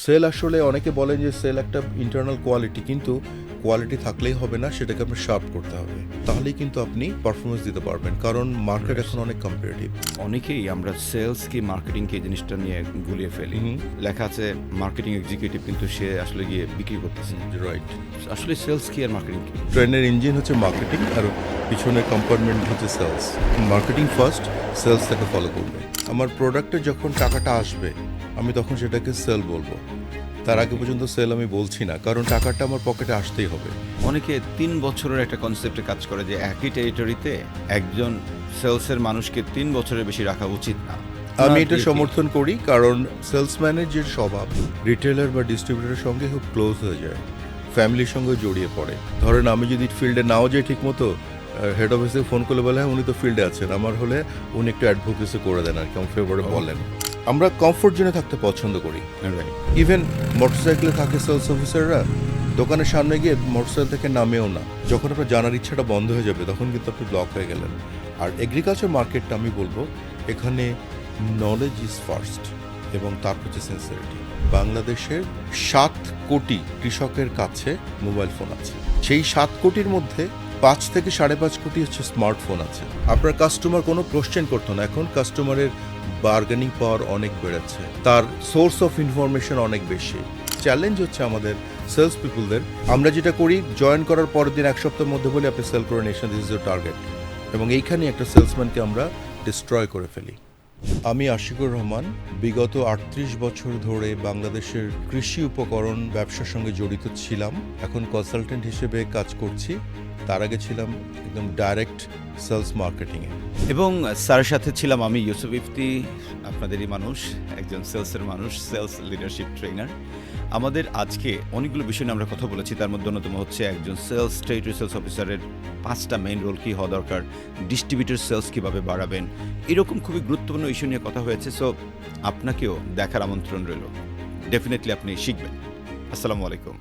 Sell আসলে অনেকে বলেন যে সেল একটা ইন্টারনাল কোয়ালিটি, কিন্তু কোয়ালিটি থাকলেই হবে না, সেটাকে আপনার শার্প করতে হবে, তাহলেই কিন্তু আপনি পারফরমেন্স দিতে পারবেন, কারণ মার্কেট এখন অনেক কম্পিটিটিভ। অনেকেই আমরা সেলস কি মার্কেটিং কি জিনিসটা নিয়ে গুলিয়ে ফেলি। লেখা আছে মার্কেটিং এক্সিকিউটিভ, কিন্তু সে আসলে গিয়ে বিক্রি করতেছে। রাইট। আসলে সেলস কি আর মার্কেটিং কি? ট্রেনের ইঞ্জিন হচ্ছে মার্কেটিং, আর পিছনের কম্পার্টমেন্ট হচ্ছে সেলস। মার্কেটিং ফার্স্ট, সেলস তাকে ফলো করবে। আমার প্রোডাক্টে যখন টাকাটা আসবে আমি তখন সেটাকে সেল বলবো, তার আগে পর্যন্ত সেল আমি বলছি না, কারণ টাকাটা আমার পকেটে আসতেই হবে। অনেকে 3 বছরের একটা কনসেপ্টে কাজ করে যে একই টেরিটরিতে একজন সেলসের মানুষকে 3 বছরের বেশি রাখা উচিত না। আমি এটা সমর্থন করি, কারণ সেলসম্যানের যে স্বভাব রিটেলার বা ডিস্ট্রিবিউটরের সঙ্গে খুব ক্লোজ হয়ে যায়, ফ্যামিলির সঙ্গে জড়িয়ে পড়ে। ধরেন আমি যদি ফিল্ডে নাও যাই ঠিক মতো, হেড অফিসে ফোন করলে বলে হ্যাঁ উনি তো ফিল্ডে আছেন, আমার হলে উনি একটু অ্যাডভোকেসি করে দেন আর কি, আমার ফেভারে বলেন। আমরা কমফোর্ট জোনে থাকতে পছন্দ করি। ইভেন মোটরসাইকেলে থাকে সেলস অফিসাররা, দোকানের সামনে গিয়ে মোটরসাইকেল থেকে নামেও না। যখন আপনার জানার ইচ্ছাটা বন্ধ হয়ে যাবে তখন কিন্তু আপনি ব্লক হয়ে গেলেন। আর এগ্রিকালচার মার্কেটটা আমি বলবো এখানে নলেজ ইজ ফার্স্ট, এবং তার হচ্ছে সিনসিয়ারিটি। বাংলাদেশের 7 কোটি কৃষকের কাছে মোবাইল ফোন আছে, সেই 7 কোটির মধ্যে 5 থেকে 5.5 কোটি হচ্ছে স্মার্টফোন আছে। আপনার কাস্টমার কোনো কোশ্চেন করতো না, এখন কাস্টমারের বার্গেনিং পাওয়ার অনেক বেড়েছে, তার সোর্স অফ ইনফরমেশন অনেক বেশি। চ্যালেঞ্জ হচ্ছে আমাদের সেলস পিপুলদের, আমরা যেটা করি জয়েন করার পরের দিন 1 সপ্তাহের মধ্যে বলে আপনি সেল করে নিয়েছেন, দিস ইজ ইউর টার্গেট, এবং এইখানে একটা সেলসম্যানকে আমরা ডিস্ট্রয় করে ফেলি। আমি আশিকুর রহমান, বিগত 38 বছর ধরে বাংলাদেশের কৃষি উপকরণ ব্যবসার সঙ্গে জড়িত ছিলাম, এখন কনসালটেন্ট হিসেবে কাজ করছি। তার আগে ছিলাম একদম ডাইরেক্ট সেলস মার্কেটিংয়ে। এবং স্যারের সাথে ছিলাম আমি ইউসুফ ইফতি, আপনাদেরই মানুষ, একজন সেলসের মানুষ, সেলস লিডারশিপ ট্রেনার। আমাদের আজকে অনেকগুলো বিষয় নিয়ে আমরা কথা বলেছি, তার মধ্যে অন্যতম হচ্ছে একজন সেলস টেরিটরি সেলস অফিসারের 5টা মেইন রোল কী হওয়া দরকার, ডিস্ট্রিবিউটর সেলস কীভাবে বাড়াবেন, এরকম খুবই গুরুত্বপূর্ণ ইস্যু নিয়ে কথা হয়েছে। সো আপনাকেও দেখার আমন্ত্রণ রইল, ডেফিনেটলি আপনি শিখবেন। আসসালামু আলাইকুম।